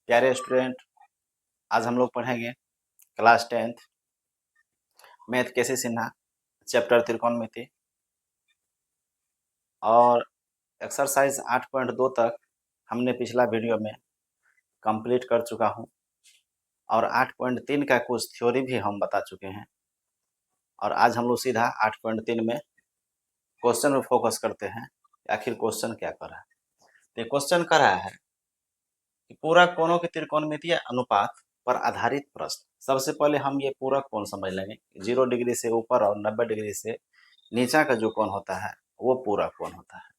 प्यारे स्टूडेंट, आज हम लोग पढ़ेंगे क्लास 10th मैथ केसी सिन्हा चैप्टर त्रिकोणमिति और एक्सरसाइज 8.2 तक हमने पिछला वीडियो में कंप्लीट कर चुका हूं और 8.3 का कुछ थ्योरी भी हम बता चुके हैं। और आज हम लोग सीधा 8.3 में क्वेश्चन में फोकस करते हैं। आखिर क्वेश्चन क्या कर रहा है? तो क्वेश्चन कर रहा है कि पूरक कोणों के त्रिकोणमितीय अनुपात पर आधारित प्रश्न। सबसे पहले हम ये पूरक कोण समझ लेंगे। 0 डिग्री से ऊपर और 90 डिग्री से नीचा का जो कोण होता है वो पूरक कोण होता है।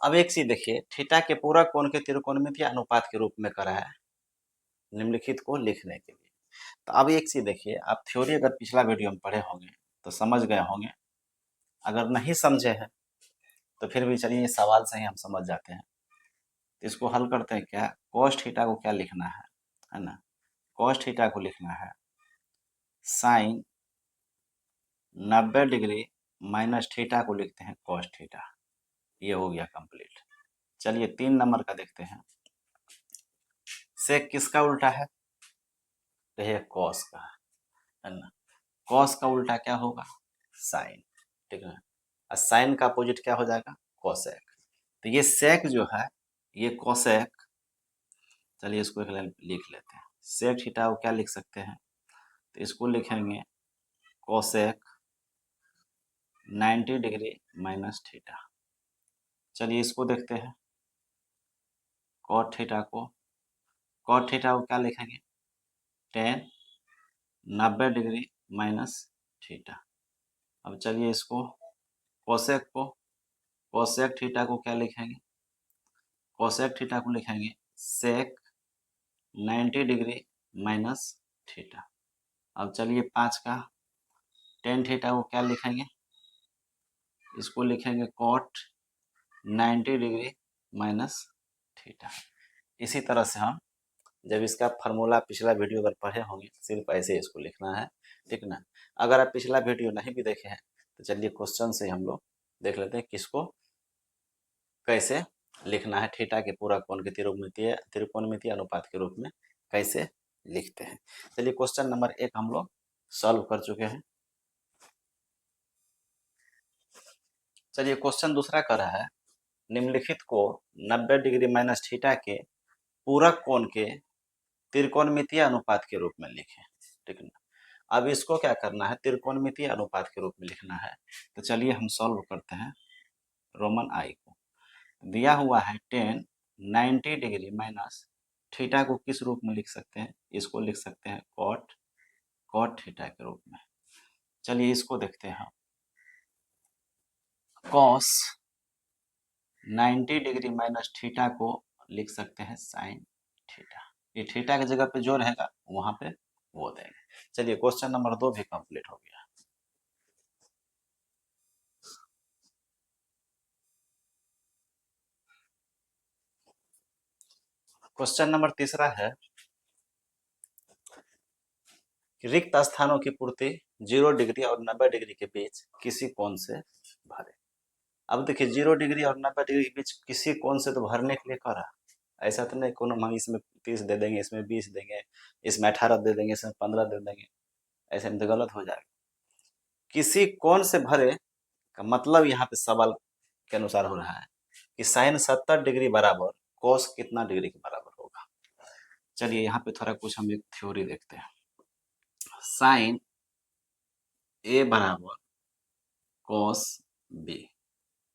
अब एक चीज देखिए, थीटा के पूरक कोण के त्रिकोणमितीय अनुपात के रूप में करा है निम्नलिखित को लिखने के लिए। तो अब एक चीज देखिए, आप थ्योरी अगर पिछला वीडियो में पढ़े होंगे तो समझ गए होंगे, अगर नहीं समझे हैं तो फिर भी चलिए सवाल से ही हम समझ जाते हैं। तो इसको हल करते हैं। क्या cos थीटा को क्या लिखना है ना? cos थीटा को लिखना है साइन 90 डिग्री माइनस थीटा को लिखते हैं cos थीटा। ये हो गया कंप्लीट। चलिए 3 नंबर का देखते हैं। सेक किसका उल्टा है? तो ये cos का है ना। cos का उल्टा क्या होगा? साइन, ठीक है। और साइन का अपोजिट क्या हो जाएगा? कोसेक। तो ये सेक जो है ये कोसेक, चलिए इसको एक लाइन लिख लेते हैं। सेक थीटा को क्या लिख सकते हैं? तो इसको लिखेंगे कोसेक 90 डिग्री माइनस थीटा। चलिए इसको देखते हैं। cot थीटा को क्या लिखेंगे? tan 90 degree minus theta. अब चलिए इसको कोसेक थीटा को क्या लिखेंगे? कोसेक थीटा को लिखेंगे सेक 90 डिग्री माइनस थीटा। अब चलिए 5 का tan थीटा को क्या लिखेंगे? इसको लिखेंगे cot 90 डिग्री माइनस थीटा। इसी तरह से हम जब इसका फार्मूला पिछला वीडियो अगर पढ़े होंगे सिर्फ ऐसे इसको लिखना है, ठीक ना। अगर आप पिछला वीडियो नहीं भी देखे हैं तो चलिए क्वेश्चन से हम लोग देख लेते हैं किसको कैसे लिखना है। थीटा के पूरक कोण के त्रिकोणमितीय अनुपात के रूप में कैसे लिखते हैं। चलिए क्वेश्चन नंबर 1 हम लोग सॉल्व कर चुके हैं। चलिए क्वेश्चन दूसरा कर रहा है निम्नलिखित को 90 डिग्री माइनस थीटा के पूरक कोण के त्रिकोणमितीय अनुपात के रूप में लिखें, ठीक है। अब इसको क्या करना है? त्रिकोणमितीय अनुपात के रूप में लिखना है। तो चलिए हम सॉल्व करते हैं। रोमन आई को दिया हुआ है tan 90 डिग्री माइनस थीटा को किस रूप में लिख सकते हैं? इसको लिख सकते हैं cot थीटा के रूप में। चलिए इसको देखते हैं। cos 90 डिग्री माइनस थीटा को लिख सकते हैं साइन थीटा। ये थीटा की जगह पे जो रहेगा वहां पे वो देंगे। चलिए क्वेश्चन नंबर 2 भी कंप्लीट हो गया। क्वेश्चन नंबर तीसरा है कि रिक्त स्थानों की पूर्ति 0 डिग्री और 90 डिग्री के बीच किसी कोण से भरे। अब देखिए 0 डिग्री और 90 डिग्री के बीच किसी कोण से तो भरने के लिए करा। ऐसा तो नहीं कोनो हम इसमें 30 दे देंगे, इसमें 20 देंगे, इसमें 18 दे देंगे, इसमें 15 दे देंगे, ऐसे में तो गलत हो जाएगा। किसी कोण से भरे का मतलब यहाँ पे सवाल के अनुसार हो रहा है कि साइन 70 डिग्री बराबर कोस कितना डिग्री के बराबर होगा। चलिए यहाँ पे थोड़ा कुछ हम एक थ्योरी देखते हैं। साइन ए बराबर कोस बी,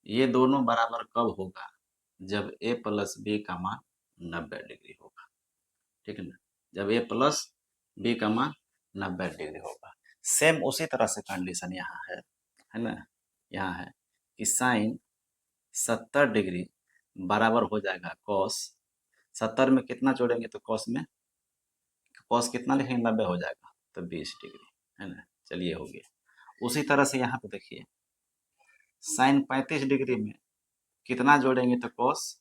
ये दोनों बराबर कब होगा? जब ए प्लस बी का मान 90 डिग्री होगा, ठीक है ना। जब ए प्लस बी का मान 90 डिग्री होगा। सेम उसी तरह से कंडीशन यहाँ है ना। यहाँ है कि साइन 70 डिग्री बराबर हो जाएगा कॉस। 70 में कितना जोड़ेंगे तो कॉस कितना लिखेंगे? 90 हो जाएगा तो 20 डिग्री, है ना। चलिए हो गया। उसी तरह से यहाँ पे देखिए साइन 35 डिग्री में कितना जोड़ेंगे तो कॉस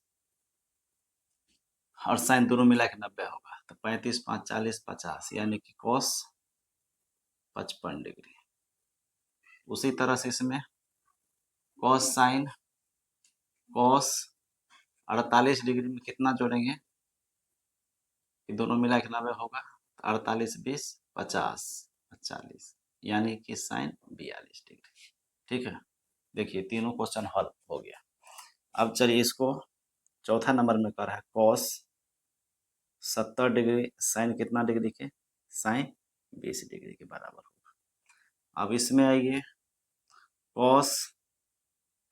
और साइन दोनों मिला के 90 होगा। तो 35 5 40 50, यानी कि कॉस 55 डिग्री। उसी तरह से इसमें कॉस साइन कॉस 48 डिग्री में कितना जोड़ेंगे कि दोनों मिला के 90 होगा, 48 20 50 40, यानी कि साइन 42 डिग्री। ठीक है, देखिए तीनों क्वेश्चन हल हो गया। अब चलिए इसको चौथा नंबर में कर रहा है कॉस 70 डिग्री साइन कितना डिग्री के, साइन 20 डिग्री के बराबर होगा। अब इसमें आइए कॉस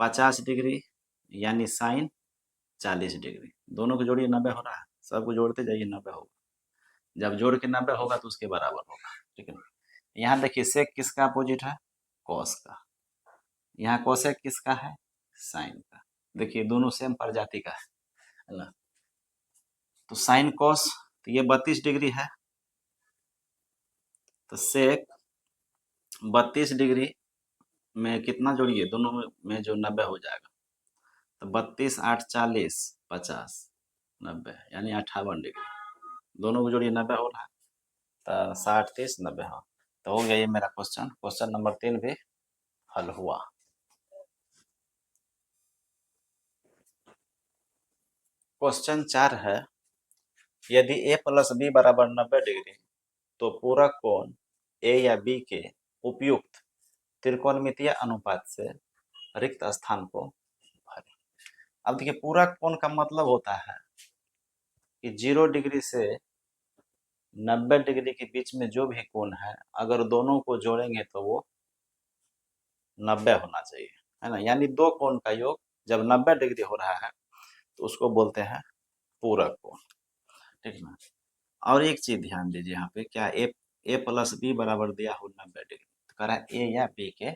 50 डिग्री यानी साइन 40 डिग्री, दोनों को जोड़िए 90 हो रहा है, सबको जोड़ते जाइए 90 होगा, जब जोड़ के 90 होगा तो उसके बराबर होगा। ठीक है, यहाँ देखिए सेक किसका अपोजिट है, कॉस का, यहाँ कोसेक किसका है, साइन का। देखिए दोनों सेम प्रजाति का है ना, तो साइन कॉस, तो ये 32 डिग्री है, तो सेक 32 डिग्री में कितना जोड़िए, दोनों में जो 90 हो जाएगा, तो 32 8 40 50 90 यानी 58 डिग्री, दोनों को जोड़िए 90 हो रहा है, तो 60 30 90, हाँ, तो हो गया ये मेरा क्वेश्चन। क्वेश्चन नंबर 3 भी हल हुआ। क्वेश्चन 4 है, यदि a प्लस बी बराबर 90 डिग्री तो पूरक कोण ए या बी के उपयुक्त त्रिकोणमितीय अनुपात से रिक्त स्थान को भरें। अब देखिए पूरक कोण का मतलब होता है कि 0 डिग्री से 90 डिग्री के बीच में जो भी कोण है, अगर दोनों को जोड़ेंगे तो वो 90 होना चाहिए, है ना, यानी दो कोण का योग जब 90 डिग्री हो रहा है तो उसको बोलते हैं पूरक कोण। ठीक ना, और एक चीज ध्यान दीजिए यहाँ पे, क्या ए प्लस बी बराबर दिया हो 90 डिग्री, तो कह रहा है ए या बी के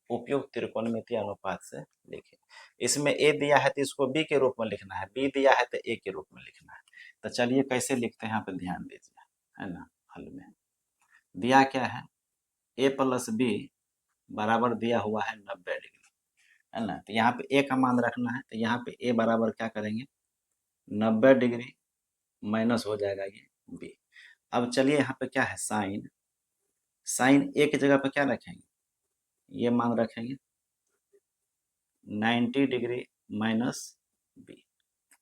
उपयुक्त त्रिकोणमितीय अनुपात से लिखे। इसमें ए दिया है तो इसको बी के रूप में लिखना है, बी दिया है तो ए के रूप में लिखना है। तो चलिए कैसे लिखते हैं यहाँ पे ध्यान दीजिए, है ना। हल में दिया क्या है, ए प्लस बी बराबर दिया हुआ है 90 डिग्री, है ना, तो यहाँ पे ए का मान रखना है, तो यहाँ पे ए बराबर क्या करेंगे, 90 डिग्री माइनस हो जाएगा ये बी। अब चलिए यहाँ पे क्या है, साइन, साइन ए की जगह पे क्या रखेंगे, ये मान रखेंगे 90 डिग्री माइनस बी।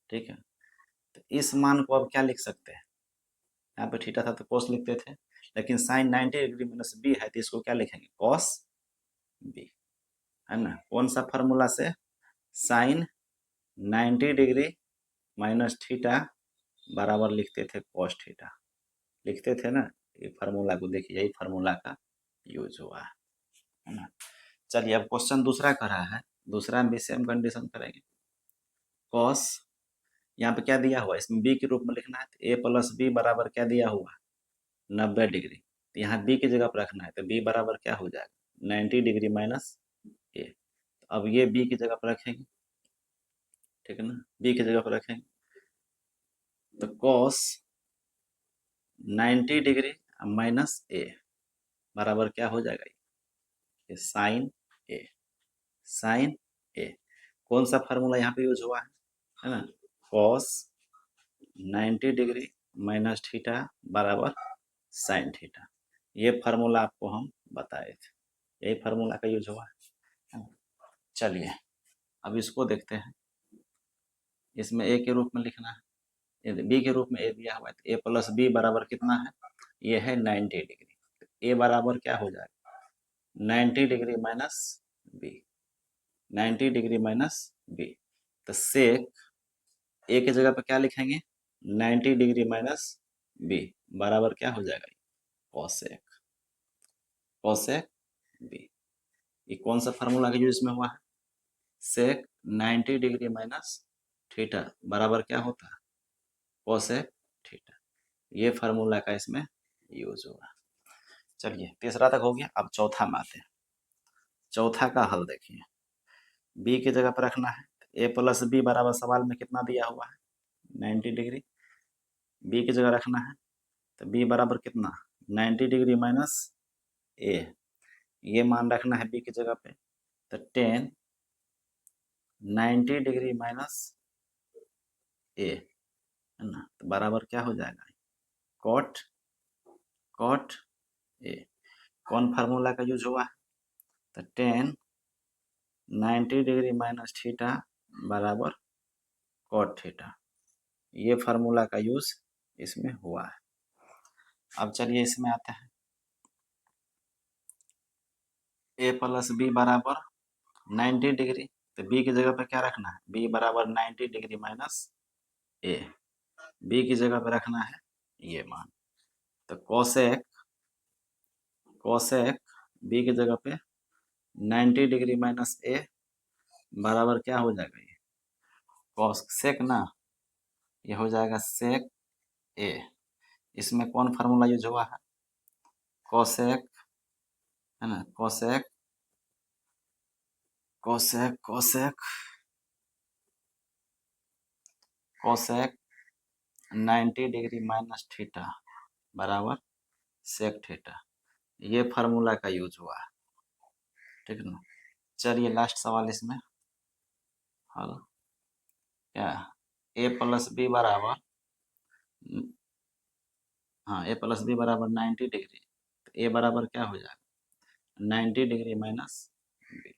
ठीक है, तो इस मान को अब क्या लिख सकते हैं, यहाँ पे थीटा था तो कोस लिखते थे, लेकिन साइन 90 डिग्री माइनस बी है तो इसको क्या लिखेंगे, कॉस बी, है ना। कौन सा फार्मूला से, साइन 90 डिग्री माइनस थीटा बराबर लिखते थे कॉस थीटा, लिखते थे ना, ये फार्मूला को देखिए, यही फार्मूला का यूज हुआ है ना। चलिए अब क्वेश्चन दूसरा कर रहा है, दूसरा में भी सेम कंडीशन करेंगे। कॉस यहाँ पे क्या दिया हुआ है, इसमें बी के रूप में लिखना है, तो ए प्लस बी बराबर क्या दिया हुआ है, 90 डिग्री, तो यहाँ बी की जगह पर रखना है, तो बी बराबर क्या हो जाएगा, 90 डिग्री माइनस ए। तो अब ये बी की जगह पर रखेंगे, ठीक है ना, बी की जगह पर रखेंगे, तो कॉस 90 डिग्री माइनस ए बराबर क्या हो जाएगा, ये साइन ए, साइन ए। कौन सा फार्मूला यहाँ पे यूज हुआ है ना, कॉस 90 डिग्री माइनस थीटा बराबर साइन थीटा, ये फार्मूला आपको हम बताए थे, यही फार्मूला का यूज हुआ है ना। चलिए अब इसको देखते हैं, इसमें ए के रूप में लिखना है, बी के रूप में ए दिया हुआ है, तो ए प्लस बी बराबर कितना है, ये है 90 डिग्री, तो ए बराबर क्या हो जाएगा, 90 degree minus B, 90 degree minus B, तो सेक ए की जगह पर क्या लिखेंगे, 90 डिग्री माइनस बी बराबर क्या हो जाएगा, कॉसेक, कॉसेक बी। ये कौन सा फार्मूला का यूज में हुआ है, सेक 90 डिग्री माइनस थीटा बराबर क्या होता है, कॉसेक थीटा, ये फार्मूला का इसमें यूज हुआ। चलिए तीसरा तक हो गया, अब चौथा में आते हैं। चौथा का हल देखिए, बी की जगह पर रखना है, ए प्लस बी बराबर सवाल में कितना दिया हुआ है, 90 डिग्री, बी की जगह रखना है, तो बी बराबर कितना, 90 डिग्री माइनस ए, ये मान रखना है बी की जगह पे, तो 10 90 डिग्री माइनस ए, है ना, तो बराबर क्या हो जाएगा, कॉट, कॉट ए। कौन फार्मूला का यूज हुआ है, तो 10 90 डिग्री माइनस थीटा बराबर कॉट थीटा, ये फार्मूला का यूज इसमें हुआ है। अब चलिए इसमें आते हैं, a प्लस बी बराबर 90 डिग्री, तो b की जगह पे क्या रखना है, b बराबर 90 डिग्री माइनस a, b की जगह पे रखना है ये मान। तो कोसेक b की जगह पे 90 डिग्री माइनस a बराबर क्या हो जाएगा, ये कोसेक ना, ये हो जाएगा सेक a। इसमें कौन फार्मूला यूज हुआ है, कोसेक, है ना, cosec cosec cosec cosec 90 degree minus theta बराबर सेक थीटा, ये फार्मूला का यूज हुआ है, ठीक है ना। चलिए लास्ट सवाल इसमें हल, क्या a प्लस बी बराबर, हाँ a प्लस बी बराबर 90 डिग्री, तो a बराबर क्या हो जाएगा 90 डिग्री माइनस बी,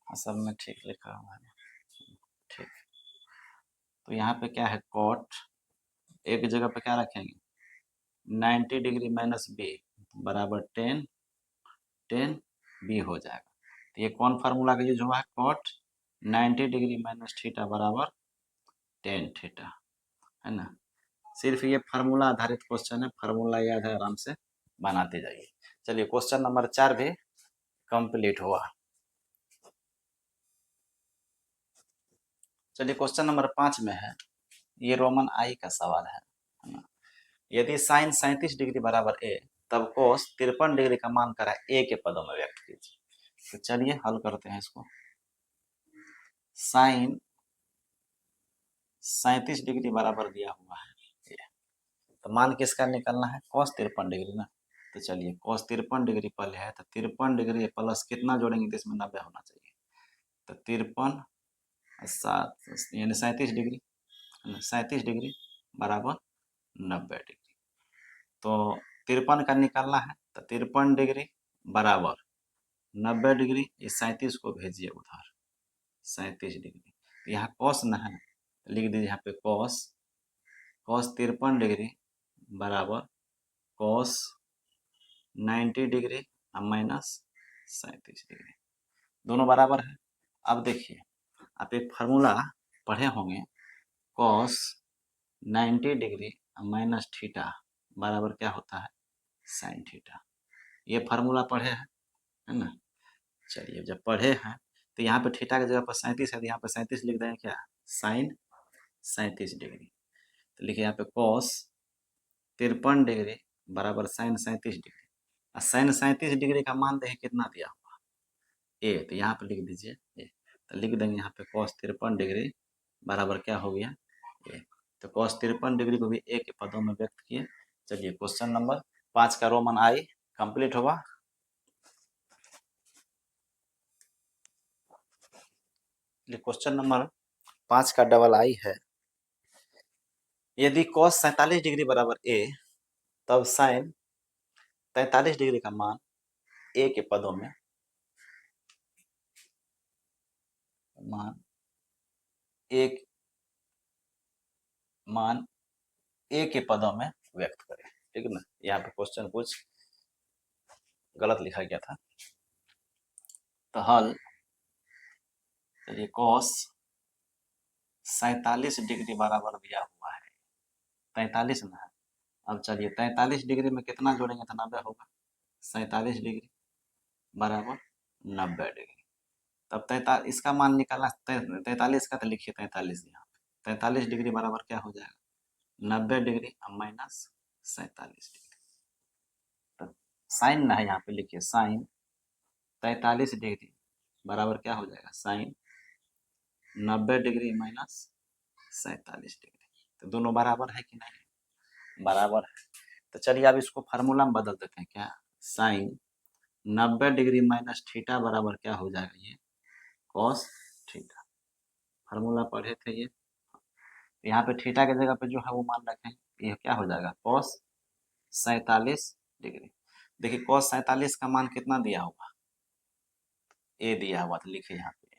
असल में ठीक लिखा हुआ है, ठीक। तो यहाँ पे क्या है, कॉट a की जगह पे क्या रखेंगे 90 डिग्री माइनस बी बराबर 10 बी हो जाएगा। तो ये कौन फार्मूला का यूज हुआ है, कॉट 90 डिग्री माइनस थीटा बराबर 10 थीटा, है ना। सिर्फ ये फार्मूला आधारित क्वेश्चन है, फार्मूला याद है, आराम से बनाते जाइए। चलिए क्वेश्चन नंबर 4 भी कंप्लीट हुआ। चलिए क्वेश्चन नंबर 5 में है, ये रोमन आई का सवाल है ना। यदि साइन 37 डिग्री बराबर ए, तब कोस 53 डिग्री का मान करा ए के पदों में व्यक्त कीजिए। तो चलिए हल करते हैं इसको। साइन 37 डिग्री बराबर दिया हुआ है ए, तो मान किसका निकालना है, कोस 53 डिग्री ना। तो चलिए कोस 53 डिग्री पहले है, तो 53 डिग्री प्लस कितना जोड़ेंगे तो इसमें 90 होना चाहिए। तो 53 7 यानी 37 डिग्री, 37 डिग्री बराबर 90 डिग्री। तो 53 का निकालना है, तो 53 डिग्री बराबर 90 डिग्री, इस 37 को भेजिए उधर 37 डिग्री। यहाँ कॉस न है, लिख दीजिए यहाँ पे कॉस 53 डिग्री बराबर कॉस 90 डिग्री माइनस 37 डिग्री, दोनों बराबर है। अब देखिए आप एक फार्मूला पढ़े होंगे, कॉस 90 डिग्री माइनस थीटा बराबर क्या होता है साइन थीटा, ये फार्मूला पढ़े हैं, है ना। चलिए जब पढ़े हैं तो यहाँ पे थीटा की जगह पर 37 है, तो यहाँ पे 37 लिख दें क्या, साइन 37 डिग्री। तो लिखिए यहाँ पे कॉस 53 डिग्री बराबर साइन 37 डिग्री, और साइन 37 डिग्री का मान देखें कितना दिया हुआ ए, तो यहाँ पे लिख दीजिए ए। तो लिख देंगे यहाँ पे कॉस 53 डिग्री बराबर क्या हो गया ए। तो कॉस 53 डिग्री को भी ए के पदों में व्यक्त किए। चलिए क्वेश्चन नंबर 5 का रोमन आई कंप्लीट हुआ। क्वेश्चन नंबर 5 का डबल आई है, यदि cos 47 डिग्री बराबर a, तब साइन 43 डिग्री का मान a के पदों में एक मान a के पदों में व्यक्त करें, ठीक है ना। यहाँ पे क्वेश्चन कुछ गलत लिखा गया था, तो हल, चलिए cos 47 डिग्री बराबर दिया हुआ है 43 ना। अब चलिए 43 डिग्री में कितना जोड़ेंगे तो 90 होगा, 47 डिग्री बराबर 90 डिग्री। तब 43 इसका मान निकालना, 43 का तो लिखिए 43 यहाँ पे 43 डिग्री बराबर क्या हो जाएगा 90 डिग्री माइनस 47 डिग्री। तो साइन ना है, यहाँ पे लिखिए साइन 43 डिग्री बराबर क्या हो जाएगा साइन 90 डिग्री माइनस 47 डिग्री। तो दोनों बराबर है कि नहीं, बराबर है। तो चलिए अब इसको फार्मूला में बदल देते हैं, क्या साइन 90 डिग्री माइनस थीटा बराबर क्या हो जाएगा ये कॉस थीटा, फार्मूला पढ़े थे ये। यहाँ पे थीटा की जगह पे जो है वो मान रखें, ये क्या हो जाएगा कॉस 47 डिग्री। देखिए कॉस 47 का मान कितना दिया हुआ ए दिया हुआ, तो लिखिए यहाँ पे,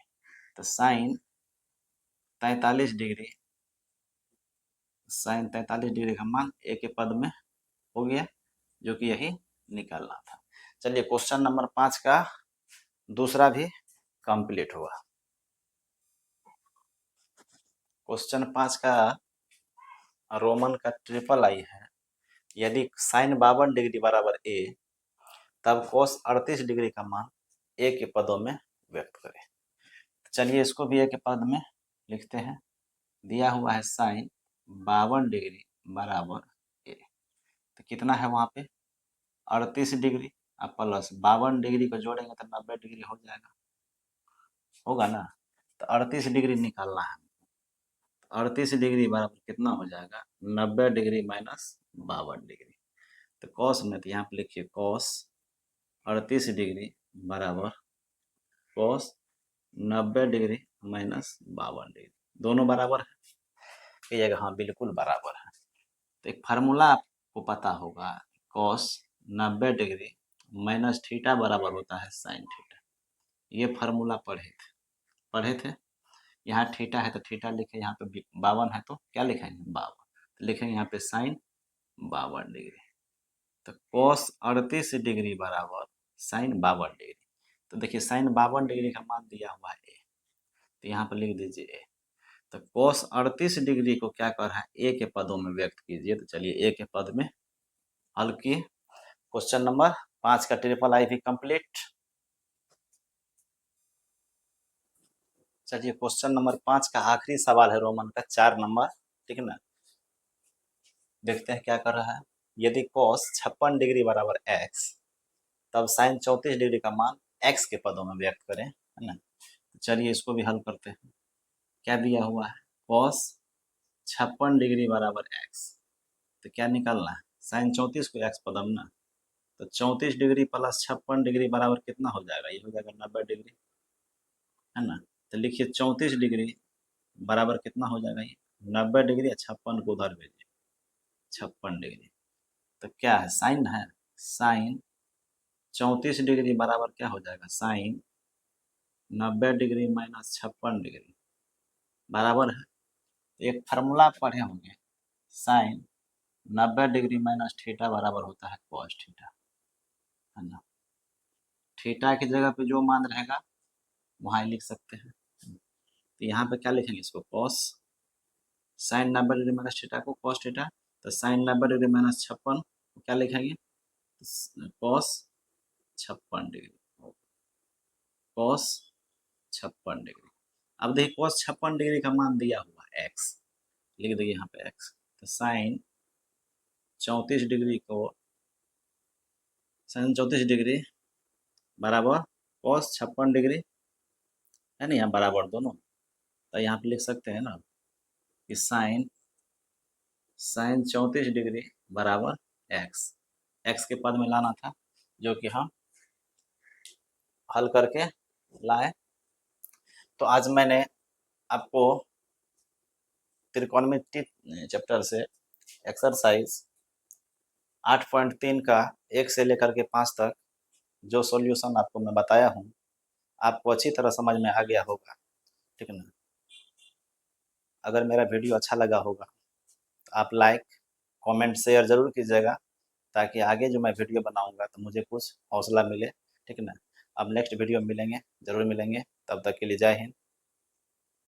तो साइन 43 डिग्री साइन 43 डिग्री का मान ए के पद में हो गया, जो कि यही निकालना था। चलिए क्वेश्चन नंबर 5 का दूसरा भी कंप्लीट हुआ। क्वेश्चन 5 का रोमन का ट्रिपल आई है। यदि साइन 52 डिग्री बराबर ए, तब कोस 38 डिग्री का मान ए के पदों में व्यक्त करें। चलिए इसको भी ए के पद में लिखते हैं। दिया हुआ है साइन 52 डिग्री बराबर ए, तो कितना है वहाँ पे 38 डिग्री, अब प्लस 52 डिग्री को जोड़ेंगे तो 90 डिग्री हो जाएगा, होगा ना। तो 38 डिग्री निकालना है। 38 डिग्री बराबर कितना हो जाएगा 90 डिग्री माइनस 52 डिग्री। तो कॉस में तो यहाँ पे लिखिए कॉस 38 डिग्री बराबर कॉस 90 डिग्री माइनस 52 डिग्री, दोनों बराबर है। कहिएगा हाँ बिल्कुल बराबर है। तो एक फार्मूला आपको पता होगा, कॉस 90 डिग्री माइनस थीटा बराबर होता है साइन थीटा। ये फार्मूला पढ़े थे। यहाँ थीटा है तो थीटा लिखे, यहाँ पे 52 है तो क्या लिखेंगे 52, तो लिखेंगे यहाँ पे साइन 52 डिग्री। तो कॉस 38 डिग्री बराबर साइन 52 डिग्री। तो देखिए साइन 52 डिग्री का मान दिया हुआ है ए, तो यहाँ पर लिख दीजिए ए। तो कॉस 38 डिग्री को क्या कर रहा है ए के पदों में व्यक्त कीजिए। तो चलिए ए के पद में हल किए। क्वेश्चन नंबर 5 का ट्रिपल आई भी कंप्लीट। चलिए क्वेश्चन नंबर 5 का आखिरी सवाल है रोमन का 4 नंबर, ठीक है ना। देखते हैं क्या कर रहा है। यदि कॉस 56 डिग्री बराबर एक्स, तब साइन 34 डिग्री का मान एक्स के पदों में व्यक्त करें, है ना। चलिए इसको भी हल करते हैं। क्या दिया हुआ है कॉस 56 डिग्री बराबर एक्स, तो क्या निकालना है साइन 34 को एक्स पदम ना। तो 34 डिग्री प्लस 56 डिग्री बराबर कितना हो जाएगा, ये हो जाएगा 90 डिग्री, है ना। तो लिखिए 34 डिग्री बराबर कितना हो जाएगा, ये 90 डिग्री, 56 को उधर भेजिए 56 डिग्री। तो क्या है साइन है, साइन 34 डिग्री बराबर क्या हो जाएगा साइन 90 डिग्री माइनस 56 डिग्री बराबर है। एक फार्मूला पढ़े होंगे, साइन 90 डिग्री माइनस थीटा बराबर होता है कॉस थीटा, है ना। थीटा की जगह पे जो मान रहेगा वहाँ लिख सकते हैं। तो यहाँ पे क्या लिखेंगे इसको cos sine 90 degree minus theta को कॉस थीटा, तो साइन 90 डिग्री माइनस 56 को क्या लिखेंगे कॉस 56 डिग्री, कॉस 56 डिग्री। अब देखिए कॉस 56 डिग्री का मान दिया हुआ है एक्स, लिख देंगे यहाँ पे एक्स। तो साइन 34 डिग्री को साइन 34 डिग्री बराबर कॉस 56 डिग्री, है ना, यहाँ बराबर दोनों। तो यहाँ पे लिख सकते हैं ना कि साइन 34 डिग्री बराबर एक्स, एक्स के पद में लाना था, जो कि हम हल करके लाए। तो आज मैंने आपको त्रिकोणमिति चैप्टर से एक्सरसाइज 8.3 का 1 से लेकर के 5 तक जो सॉल्यूशन आपको मैं बताया हूँ, आपको अच्छी तरह समझ में आ गया होगा, ठीक है ना। अगर मेरा वीडियो अच्छा लगा होगा तो आप लाइक कमेंट शेयर ज़रूर कीजिएगा, ताकि आगे जो मैं वीडियो बनाऊंगा तो मुझे कुछ हौसला मिले, ठीक है ना। अब नेक्स्ट वीडियो में मिलेंगे, ज़रूर मिलेंगे, तब तक के लिए जय हिंद।